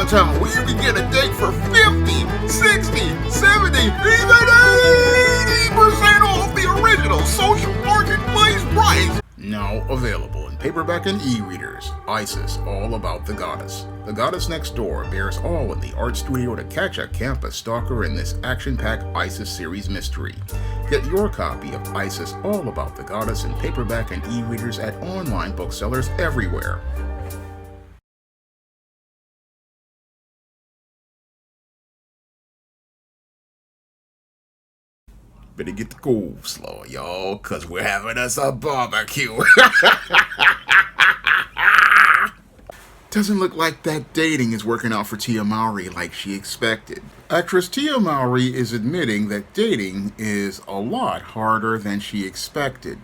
downtown where you can get a date for 50, 60, 70, even 80% off the original social marketplace price. Now available in paperback and e-readers, Isis, All About the Goddess. The Goddess Next Door bears all in the art studio to catch a campus stalker in this action-packed Isis series mystery. Get your copy of Isis, All About the Goddess in paperback and e-readers at online booksellers everywhere. Better get the coleslaw, y'all, cause we're having us a barbecue. Doesn't look like that dating is working out for Tia Mowry like she expected. Actress Tia Mowry is admitting that dating is a lot harder than she expected.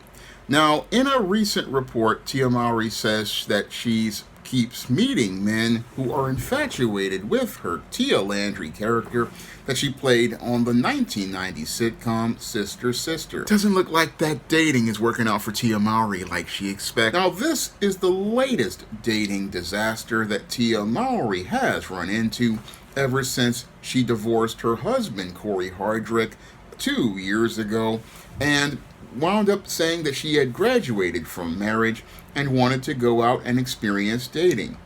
Now, in a recent report, Tia Mowry says that she keeps meeting men who are infatuated with her Tia Landry character that she played on the 1990 sitcom Sister Sister. Doesn't look like that dating is working out for Tia Mowry like she expected. Now, this is the latest dating disaster that Tia Mowry has run into ever since she divorced her husband, Corey Hardrick, 2 years ago, and wound up saying that she had graduated from marriage and wanted to go out and experience dating.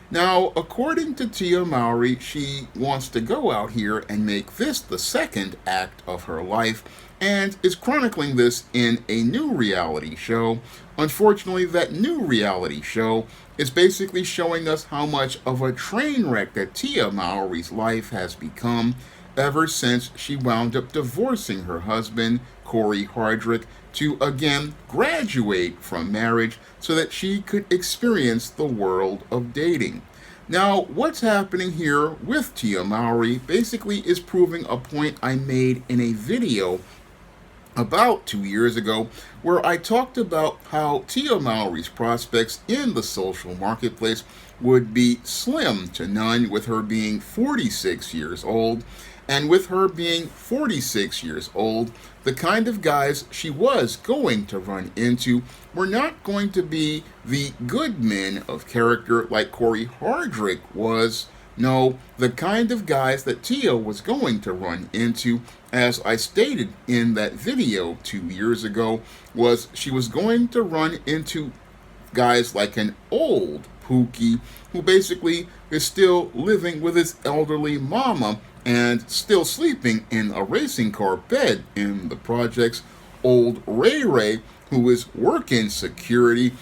Now, according to Tia Mowry, she wants to go out here and make this the second act of her life and is chronicling this in a new reality show. Unfortunately, that new reality show is basically showing us how much of a train wreck that Tia Mowry's life has become ever since she wound up divorcing her husband, Corey Hardrick, to again graduate from marriage so that she could experience the world of dating. Now, what's happening here with Tia Mowry basically is proving a point I made in a video about 2 years ago, where I talked about how Tia Mowry's prospects in the social marketplace would be slim to none with her being 46 years old. And with her being 46 years old, the kind of guys she was going to run into were not going to be the good men of character like Corey Hardrick was. No, the kind of guys that Tia was going to run into, as I stated in that video 2 years ago, was she was going to run into guys like an old Pookie who basically is still living with his elderly mama and still sleeping in a racing car bed in the projects, old Ray Ray, who is working security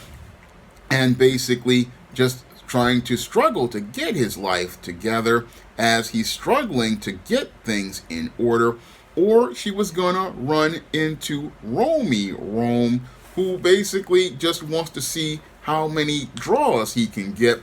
and basically just trying to struggle to get his life together as he's struggling to get things in order. Or she was gonna run into Romy Rome, who basically just wants to see how many draws he can get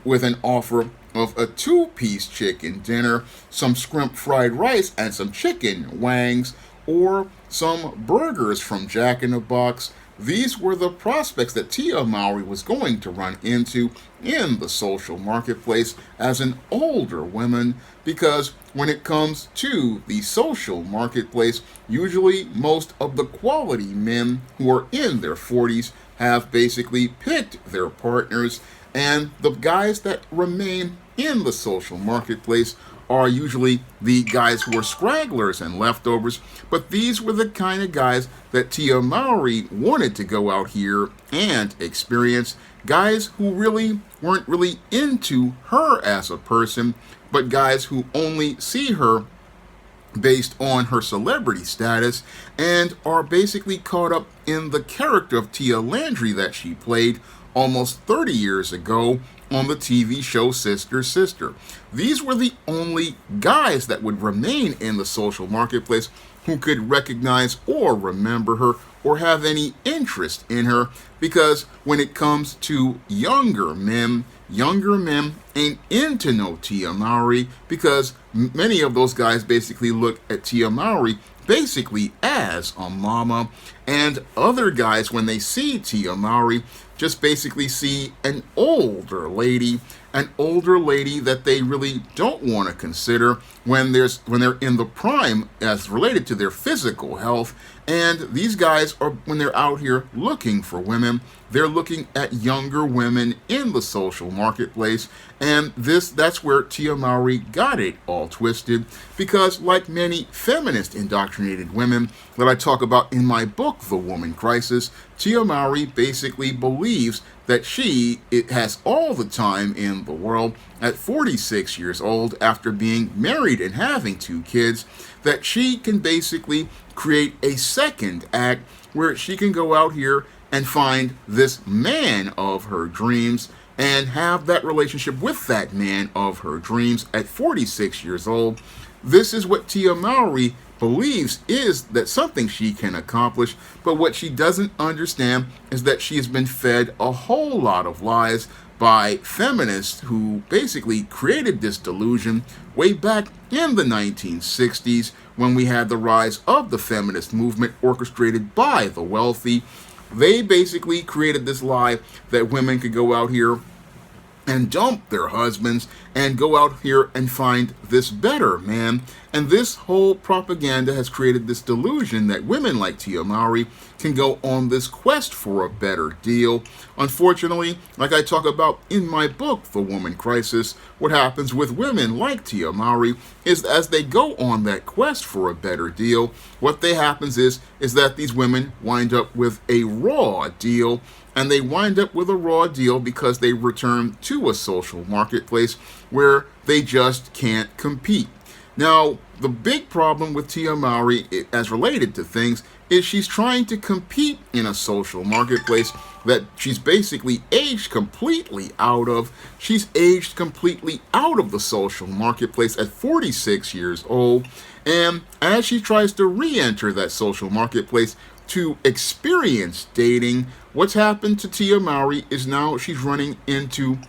with an offer of a 2-piece chicken dinner, some shrimp fried rice, and some chicken wangs, or some burgers from Jack in the Box. These were the prospects that Tia Mowry was going to run into in the social marketplace as an older woman, because when it comes to the social marketplace, usually most of the quality men who are in their 40s have basically picked their partners, and the guys that remain in the social marketplace are usually the guys who are scragglers and leftovers, but these were the kind of guys that Tia Mowry wanted to go out here and experience, guys who really weren't really into her as a person, but guys who only see her based on her celebrity status and are basically caught up in the character of Tia Landry that she played almost 30 years ago on the TV show Sister Sister. These were the only guys that would remain in the social marketplace who could recognize or remember her or have any interest in her, because when it comes to younger men ain't into no Tia Mowry, because many of those guys basically look at Tia Mowry basically as a mama, and other guys, when they see Tia Mowry, just basically see an older lady that they really don't want to consider when they're in the prime as related to their physical health. And these guys are, when they're out here looking for women, they're looking at younger women in the social marketplace, and that's where Tia Mowry got it all twisted, because like many feminist indoctrinated women that I talk about in my book, The Woman Crisis, Tia Mowry basically believes that it has all the time in the world at 46 years old, after being married and having 2 kids, that she can basically create a second act where she can go out here and find this man of her dreams and have that relationship with that man of her dreams at 46 years old. This is what Tia Mowry believes is that something she can accomplish, but what she doesn't understand is that she has been fed a whole lot of lies by feminists who basically created this delusion way back in the 1960s, when we had the rise of the feminist movement orchestrated by the wealthy. They basically created this lie that women could go out here and dump their husbands and go out here and find this better man. And this whole propaganda has created this delusion that women like Tia Mowry can go on this quest for a better deal. Unfortunately, like I talk about in my book, The Woman Crisis, what happens with women like Tia Mowry is, as they go on that quest for a better deal, what happens is that these women wind up with a raw deal. And they wind up with a raw deal because they return to a social marketplace where they just can't compete. Now, the big problem with Tia Mowry, as related to things, is she's trying to compete in a social marketplace that she's basically aged completely out of. She's aged completely out of the social marketplace at 46 years old. And as she tries to re-enter that social marketplace to experience dating, what's happened to Tia Mowry is now she's running into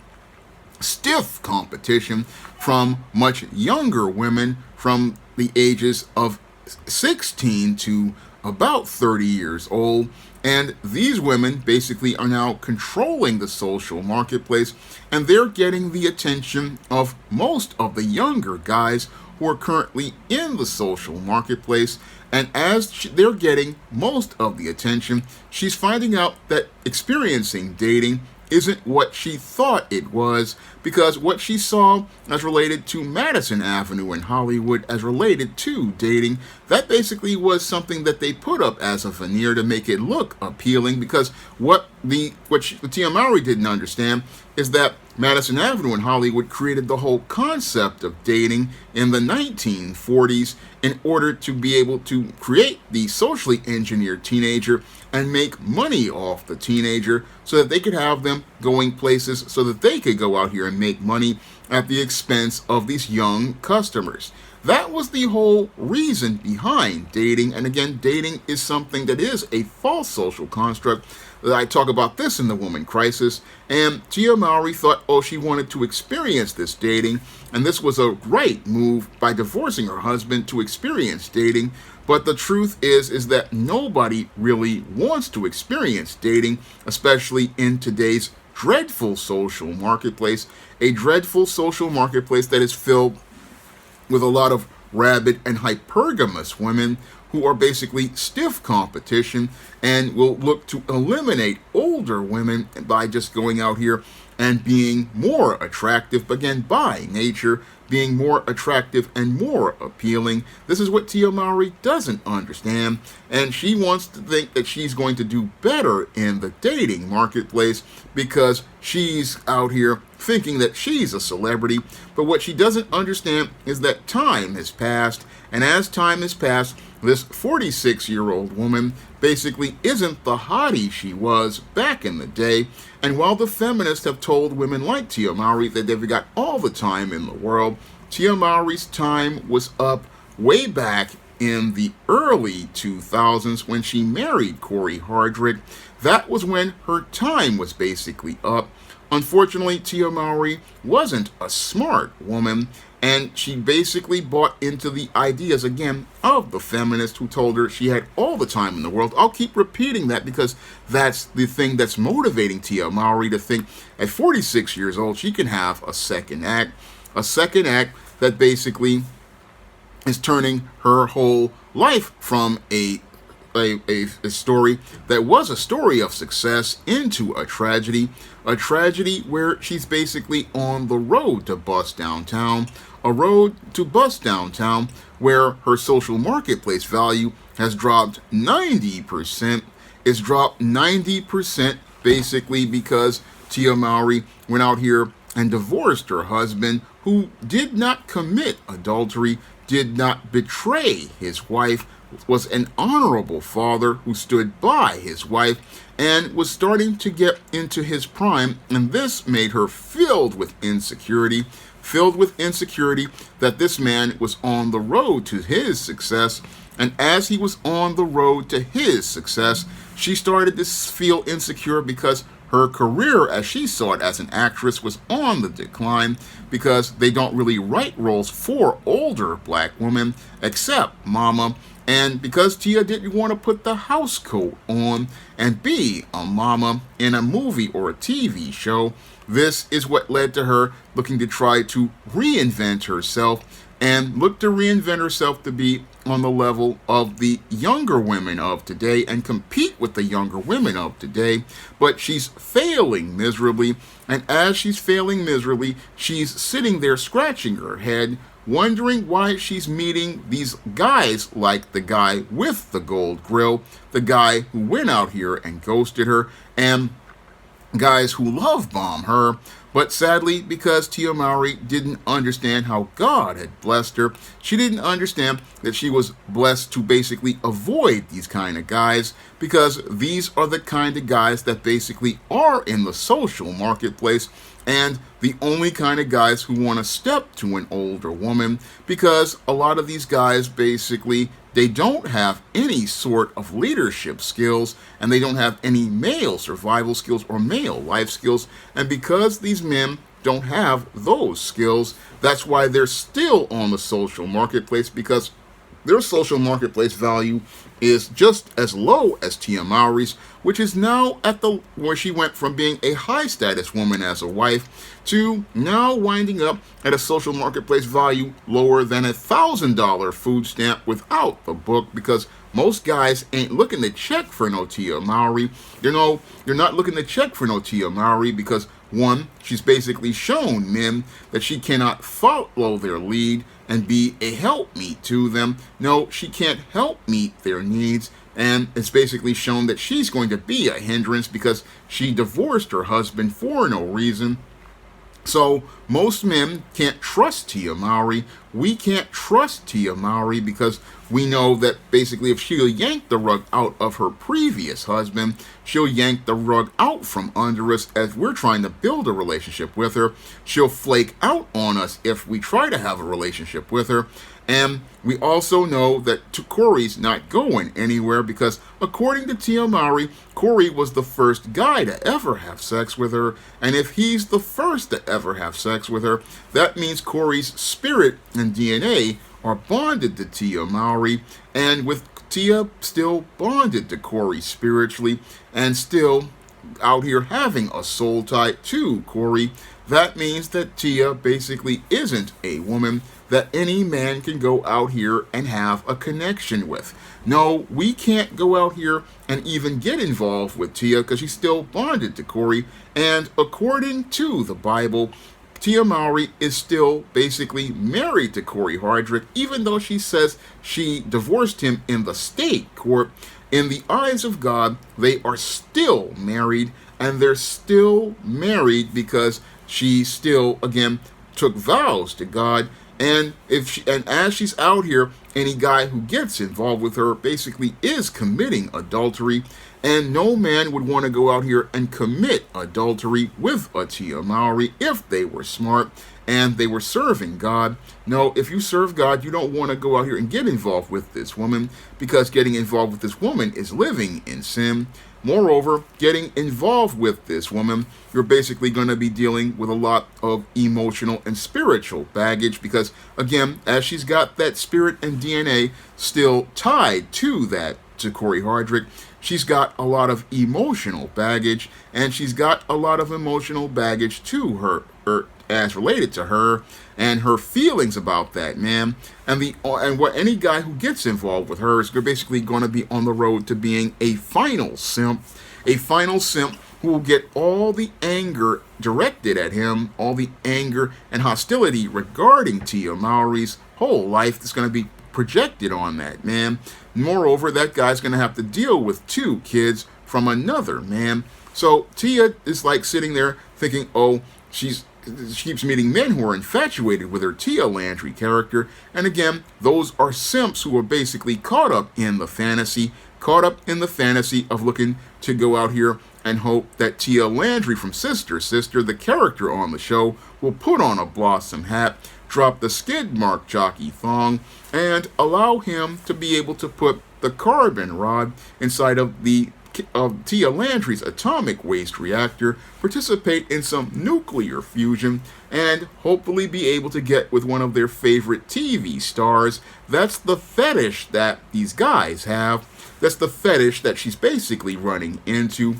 stiff competition from much younger women, from the ages of 16 to about 30 years old. And these women basically are now controlling the social marketplace, and they're getting the attention of most of the younger guys who are currently in the social marketplace. And as they're getting most of the attention, she's finding out that experiencing dating isn't what she thought it was, because what she saw as related to Madison Avenue in Hollywood as related to dating, that basically was something that they put up as a veneer to make it look appealing, because what Tia Mowry didn't understand is that Madison Avenue in Hollywood created the whole concept of dating in the 1940s in order to be able to create the socially engineered teenager and make money off the teenager so that they could have them going places so that they could go out here and make money at the expense of these young customers. That was the whole reason behind dating. And again, dating is something that is a false social construct. I talk about this in The Woman Crisis. And Tia Mowry thought, she wanted to experience this dating, and this was a right move by divorcing her husband to experience dating. But the truth is that nobody really wants to experience dating, especially in today's dreadful social marketplace, a dreadful social marketplace that is filled with a lot of rabid and hypergamous women who are basically stiff competition and will look to eliminate older women by just going out here and being more attractive, but again, by nature, being more attractive and more appealing. This is what Tia Mowry doesn't understand, and she wants to think that she's going to do better in the dating marketplace because she's out here thinking that she's a celebrity. But what she doesn't understand is that time has passed, and as time has passed, this 46-year-old woman basically isn't the hottie she was back in the day. And while the feminists have told women like Tia Mowry that they've got all the time in the world, Tia Mowry's time was up way back in the early 2000s when she married Corey Hardrick. That was when her time was basically up. Unfortunately, Tia Mowry wasn't a smart woman, and she basically bought into the ideas, again, of the feminist who told her she had all the time in the world. I'll keep repeating that because that's the thing that's motivating Tia Mowry to think at 46 years old she can have a second act that basically is turning her whole life from a a story that was a story of success into a tragedy where she's basically on the road to bust downtown, a road to bust downtown where her social marketplace value has dropped 90%. It's dropped 90% basically because Tia Mowry went out here and divorced her husband, who did not commit adultery, did not betray his wife, was an honorable father who stood by his wife, and was starting to get into his prime, and this made her filled with insecurity that this man was on the road to his success. And as he was on the road to his success, she started to feel insecure because her career, as she saw it as an actress, was on the decline because they don't really write roles for older black women except mama. And because Tia didn't want to put the house coat on and be a mama in a movie or a TV show, this is what led to her looking to try to reinvent herself and look to reinvent herself to be on the level of the younger women of today and compete with the younger women of today. But she's failing miserably, and as she's failing miserably, she's sitting there scratching her head, wondering why she's meeting these guys like the guy with the gold grill, the guy who went out here and ghosted her, and guys who love bomb her. But sadly, because Tia Mowry didn't understand how God had blessed her, she didn't understand that she was blessed to basically avoid these kind of guys, because these are the kind of guys that basically are in the social marketplace and the only kind of guys who want to step to an older woman, because a lot of these guys basically, they don't have any sort of leadership skills, and they don't have any male survival skills or male life skills. And because these men don't have those skills, that's why they're still on the social marketplace, because their social marketplace value is just as low as Tia Mowry's, which is now at the where she went from being a high status woman as a wife to now winding up at a social marketplace value lower than $1,000 food stamp without the book, because most guys ain't looking to check for no Tia Mowry. You know, you're not looking to check for no Tia Mowry because, one, she's basically shown men that she cannot follow their lead and be a helpmeet to them. No, she can't help meet their needs, and it's basically shown that she's going to be a hindrance because she divorced her husband for no reason. So most men can't trust Tia Mowry. We can't trust Tia Mowry because we know that basically if she'll yank the rug out of her previous husband, she'll yank the rug out from under us as we're trying to build a relationship with her. She'll flake out on us if we try to have a relationship with her. And we also know that Corey's not going anywhere because, according to Tia Mowry, Corey was the first guy to ever have sex with her. And if he's the first to ever have sex with her, that means Corey's spirit and DNA are bonded to Tia Mowry. And with Tia still bonded to Corey spiritually and still out here having a soul tie to Corey, that means that Tia basically isn't a woman that any man can go out here and have a connection with. No, we can't go out here and even get involved with Tia because she's still bonded to Corey. And according to the Bible, Tia Mowry is still basically married to Corey Hardrick, even though she says she divorced him in the state court. In the eyes of God, they are still married, and they're still married because she still, again, took vows to God. And as she's out here, any guy who gets involved with her basically is committing adultery. And no man would want to go out here and commit adultery with a Tia Mowry if they were smart and they were serving God. No, if you serve God, you don't want to go out here and get involved with this woman, because getting involved with this woman is living in sin. Moreover, getting involved with this woman, you're basically going to be dealing with a lot of emotional and spiritual baggage because, again, as she's got that spirit and DNA still tied to Corey Hardrick, she's got a lot of emotional baggage, and she's got a lot of emotional baggage to her as related to her and her feelings about that man. And what any guy who gets involved with her is basically going to be on the road to being a final simp who will get all the anger directed at him, all the anger and hostility regarding Tia Mowry's whole life that's going to be projected on that man. Moreover, that guy's going to have to deal with 2 kids from another man. So Tia is like sitting there thinking, oh, she keeps meeting men who are infatuated with her Tia Landry character. And again, those are simps who are basically caught up in the fantasy of looking to go out here and hope that Tia Landry from Sister, the character on the show, will put on a blossom hat, drop the skid mark jockey thong, and allow him to be able to put the carbon rod inside of Tia Landry's atomic waste reactor, participate in some nuclear fusion, and hopefully be able to get with one of their favorite TV stars. That's the fetish that these guys have. That's the fetish that she's basically running into,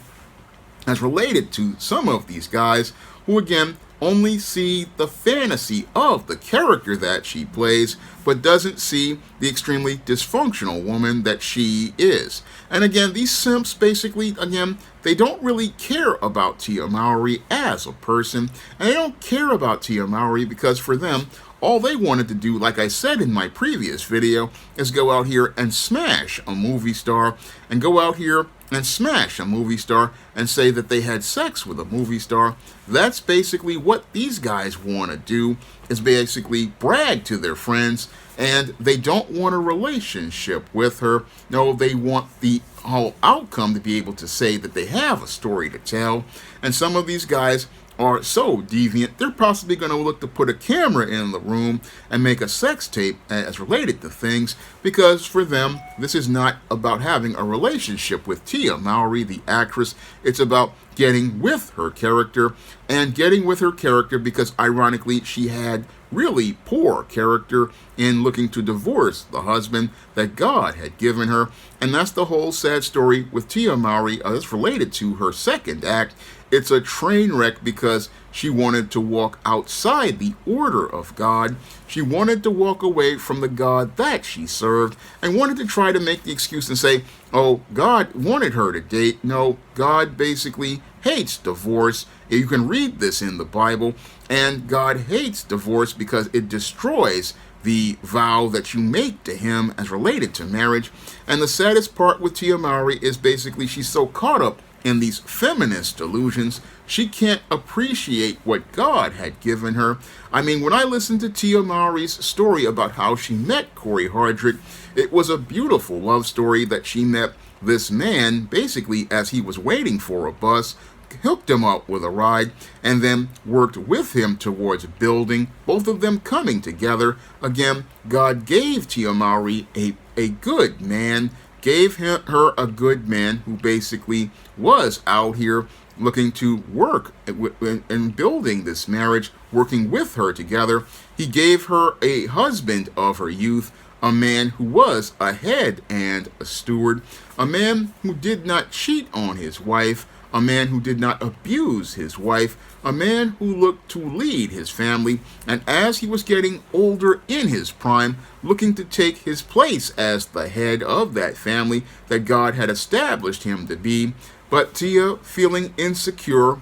as related to some of these guys who, again, only see the fantasy of the character that she plays, but doesn't see the extremely dysfunctional woman that she is. And again, these simps basically, again, they don't really care about Tia Mowry as a person, and they don't care about Tia Mowry because for them, all they wanted to do, like I said in my previous video, is go out here and smash a movie star, and go out here and smash a movie star and say that they had sex with a movie star. That's basically what these guys want to do, is basically brag to their friends, and they don't want a relationship with her. No, they want the whole outcome to be able to say that they have a story to tell. And some of these guys are so deviant, they're possibly going to look to put a camera in the room and make a sex tape as related to things, because for them, this is not about having a relationship with Tia Mowry, the actress. It's about getting with her character, and getting with her character because, ironically, she had really poor character in looking to divorce the husband that God had given her. And that's the whole sad story with Tia Mowry. It's related to her second act. It's a train wreck because she wanted to walk outside the order of God. She wanted to walk away from the God that she served and wanted to try to make the excuse and say, oh, God wanted her to date. No, God basically hates divorce. You can read this in the Bible, and God hates divorce because it destroys the vow that you make to him as related to marriage. And the saddest part with Tia Mowry is basically she's so caught up in these feminist delusions, she can't appreciate what God had given her. I mean, when I listened to Tia Mowry's story about how she met Corey Hardrick, it was a beautiful love story that she met this man basically as he was waiting for a bus, hooked him up with a ride, and then worked with him towards building, both of them coming together. Again, God gave Tia Mowry a good man, gave her a good man who basically was out here looking to work in building this marriage, working with her together. He gave her a husband of her youth, a man who was a head and a steward, a man who did not cheat on his wife, a man who did not abuse his wife, a man who looked to lead his family, and as he was getting older in his prime, looking to take his place as the head of that family that God had established him to be. But Tia, feeling insecure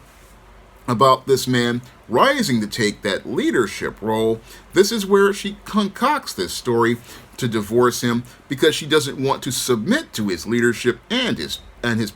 about this man rising to take that leadership role, this is where she concocts this story to divorce him because she doesn't want to submit to his leadership and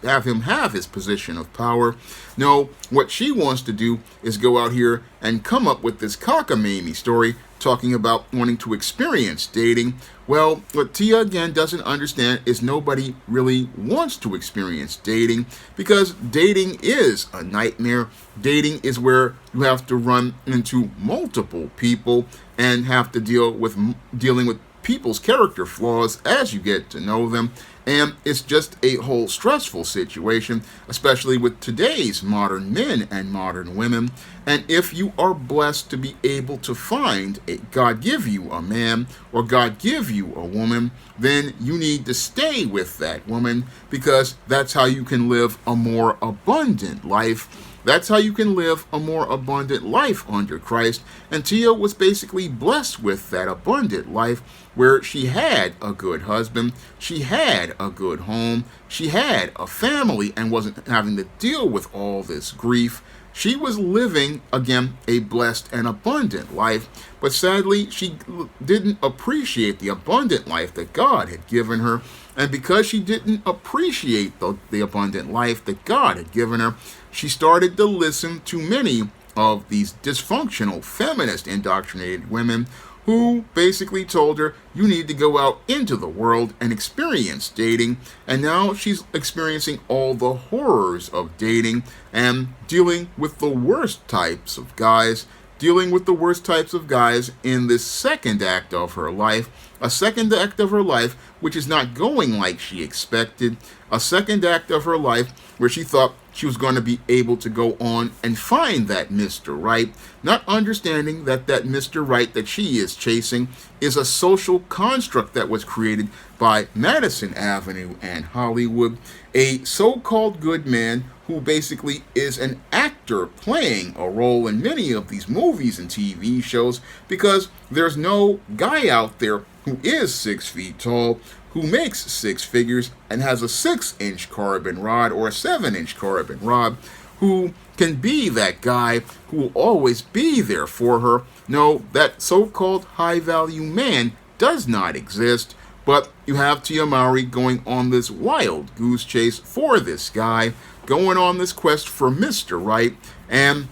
have him have his position of power. No, what she wants to do is go out here and come up with this cockamamie story talking about wanting to experience dating. Well, what Tia again doesn't understand is nobody really wants to experience dating because dating is a nightmare. Dating is where you have to run into multiple people and have to dealing with people's character flaws as you get to know them, and it's just a whole stressful situation, especially with today's modern men and modern women. And if you are blessed to be able to find God give you a man or God give you a woman, then you need to stay with that woman, because that's how you can live a more abundant life. That's how you can live a more abundant life under Christ. And Tia was basically blessed with that abundant life, where she had a good husband, she had a good home, she had a family, and wasn't having to deal with all this grief. She was living, again, a blessed and abundant life, but sadly, she didn't appreciate the abundant life that God had given her. And because she didn't appreciate the abundant life that God had given her, she started to listen to many of these dysfunctional, feminist, indoctrinated women who basically told her, you need to go out into the world and experience dating. And now she's experiencing all the horrors of dating and dealing with the worst types of guys, in this second act of her life, a second act of her life which is not going like she expected, a second act of her life where she thought she was going to be able to go on and find that Mr. Right, not understanding that that Mr. Right that she is chasing is a social construct that was created by Madison Avenue and Hollywood, a so-called good man who basically is an actor playing a role in many of these movies and TV shows, because there's no guy out there who is 6 feet tall, who makes six figures and has a 6-inch carbon rod or a 7-inch carbon rod, who can be that guy who will always be there for her. No, that so-called high-value man does not exist, but you have Tia Mowry going on this wild goose chase for this guy, going on this quest for Mr. Right, and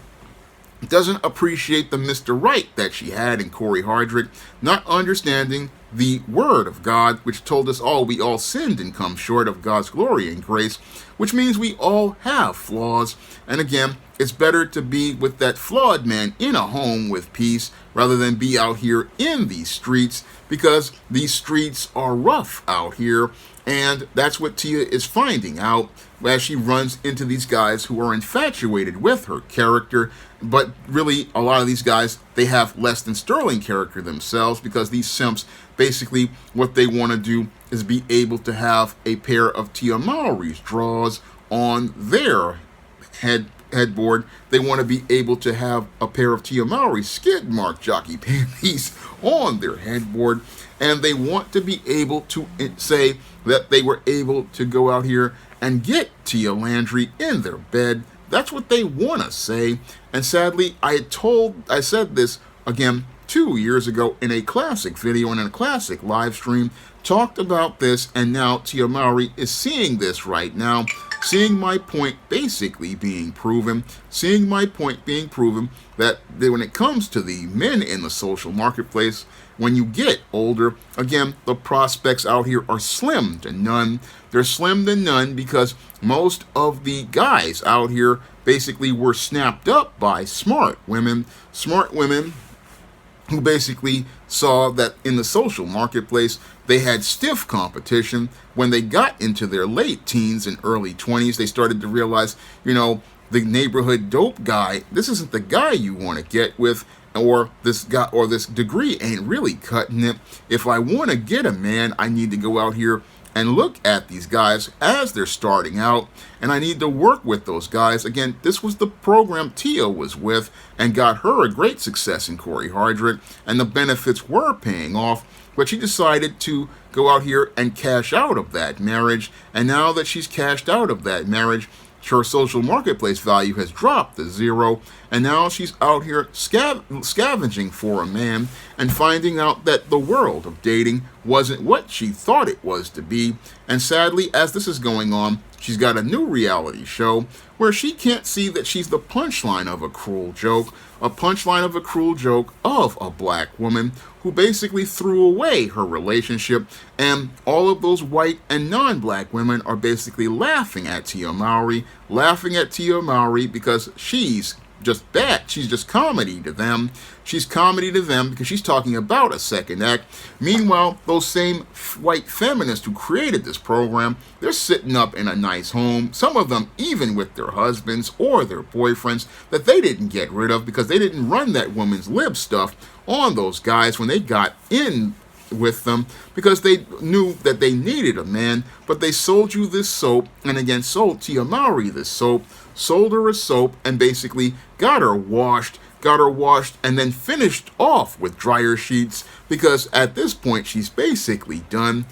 doesn't appreciate the Mr. Right that she had in Corey Hardrick, not understanding the Word of God, which told us all we all sinned and come short of God's glory and grace, which means we all have flaws. And again, it's better to be with that flawed man in a home with peace rather than be out here in these streets, because these streets are rough out here. And that's what Tia is finding out as she runs into these guys who are infatuated with her character. But really, a lot of these guys, they have less than sterling character themselves, because these simps, basically what they want to do is be able to have a pair of Tia Mowry's drawers on their headboard. They want to be able to have a pair of Tia Mowry's skid mark jockey panties on their headboard. And they want to be able to say that they were able to go out here and get Tia Landry in their bed. That's what they want to say. And sadly, I said this again 2 years ago in a classic video and in a classic live stream, talked about this, and now Tia Mowry is seeing this right now, seeing my point basically being proven, that when it comes to the men in the social marketplace, when you get older, again, the prospects out here are slim to none. They're slim to none because most of the guys out here basically were snapped up by smart women who basically saw that in the social marketplace, they had stiff competition. When they got into their late teens and early 20s, they started to realize, the neighborhood dope guy, this isn't the guy you want to get with, or this guy or this degree ain't really cutting it. If I want to get a man, I need to go out here and look at these guys as they're starting out, and I need to work with those guys. Again, this was the program Tia was with and got her a great success in Corey Hardrick, and the benefits were paying off, but she decided to go out here and cash out of that marriage, and now that she's cashed out of that marriage, her social marketplace value has dropped to zero, and now she's out here scavenging for a man and finding out that the world of dating wasn't what she thought it was to be. And sadly, as this is going on, she's got a new reality show where she can't see that she's the punchline of a cruel joke, of a black woman who basically threw away her relationship, and all of those white and non-black women are basically laughing at Tia Mowry because she's just bad. She's just comedy to them. She's comedy to them because she's talking about a second act. Meanwhile, those same white feminists who created this program, they're sitting up in a nice home, some of them even with their husbands or their boyfriends that they didn't get rid of because they didn't run that woman's lib stuff on those guys when they got in with them because they knew that they needed a man, but they sold you this soap, and again sold Tia Mowry this soap, sold her a soap, and basically got her washed, and then finished off with dryer sheets because at this point she's basically done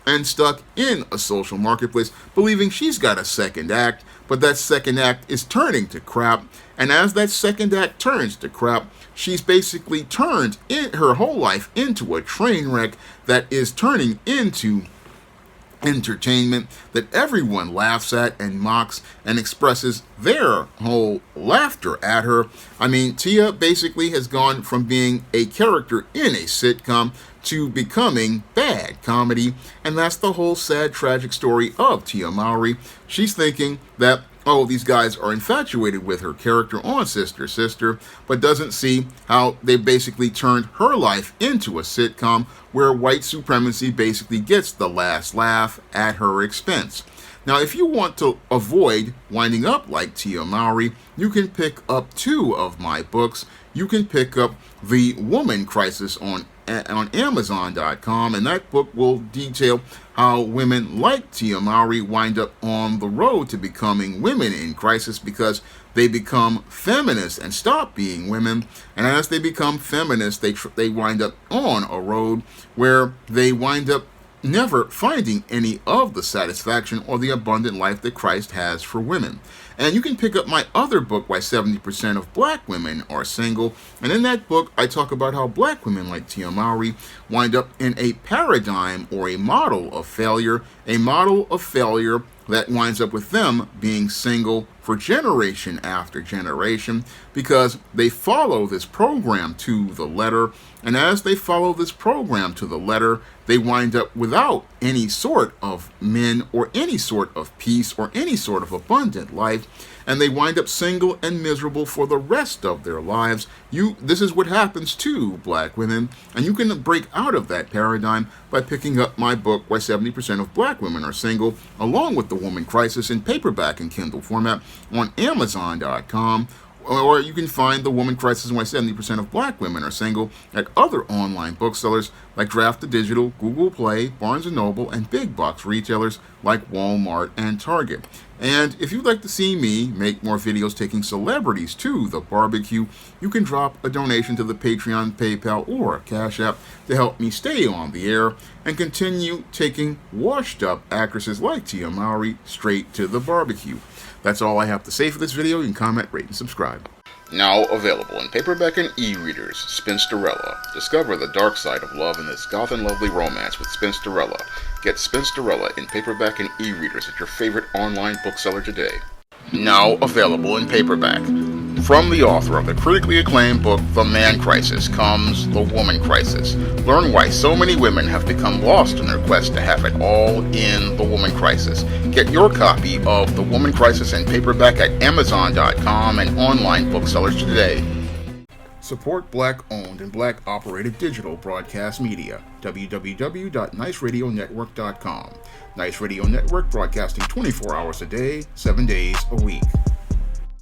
and stuck in a social marketplace believing she's got a second act, but that second act is turning to crap. And as that second act turns to crap, she's basically turned her whole life into a train wreck that is turning into entertainment that everyone laughs at and mocks and expresses their whole laughter at her. I mean, Tia basically has gone from being a character in a sitcom to becoming bad comedy, and that's the whole sad, tragic story of Tia Mowry. She's thinking that, oh, these guys are infatuated with her character on Sister Sister, but doesn't see how they basically turned her life into a sitcom where white supremacy basically gets the last laugh at her expense. Now, if you want to avoid winding up like Tia Mowry, you can pick up 2 of my books. You can pick up The Woman Crisis on Amazon.com, and that book will detail how women like Tia Mowry wind up on the road to becoming women in crisis because they become feminists and stop being women. And as they become feminists, they wind up on a road where they wind up never finding any of the satisfaction or the abundant life that Christ has for women. And you can pick up my other book, Why 70% of Black Women Are Single. And in that book, I talk about how black women like Tia Mowry wind up in a paradigm or a model of failure that winds up with them being single for generation after generation because they follow this program to the letter. And as they follow this program to the letter, they wind up without any sort of men or any sort of peace or any sort of abundant life. And they wind up single and miserable for the rest of their lives. This is what happens to black women. And you can break out of that paradigm by picking up my book, Why 70% of Black Women Are Single, along with The Woman Crisis in paperback and Kindle format on Amazon.com. Or you can find The Woman Crisis and Why 70% of Black Women Are Single at other online booksellers like Draft to Digital, Google Play, Barnes & Noble, and big box retailers like Walmart and Target. And if you'd like to see me make more videos taking celebrities to the barbecue, you can drop a donation to the Patreon, PayPal, or Cash App to help me stay on the air and continue taking washed-up actresses like Tia Mowry straight to the barbecue. That's all I have to say for this video. You can comment, rate, and subscribe. Now available in paperback and e-readers, Spinsterella. Discover the dark side of love in this goth and lovely romance with Spinsterella. Get Spinsterella in paperback and e-readers at your favorite online bookseller today. Now available in paperback. From the author of the critically acclaimed book, The Man Crisis, comes The Woman Crisis. Learn why so many women have become lost in their quest to have it all in The Woman Crisis. Get your copy of The Woman Crisis in paperback at Amazon.com and online booksellers today. Support Black-owned and Black-operated digital broadcast media. www.niceradionetwork.com. Nice Radio Network, broadcasting 24 hours a day, 7 days a week.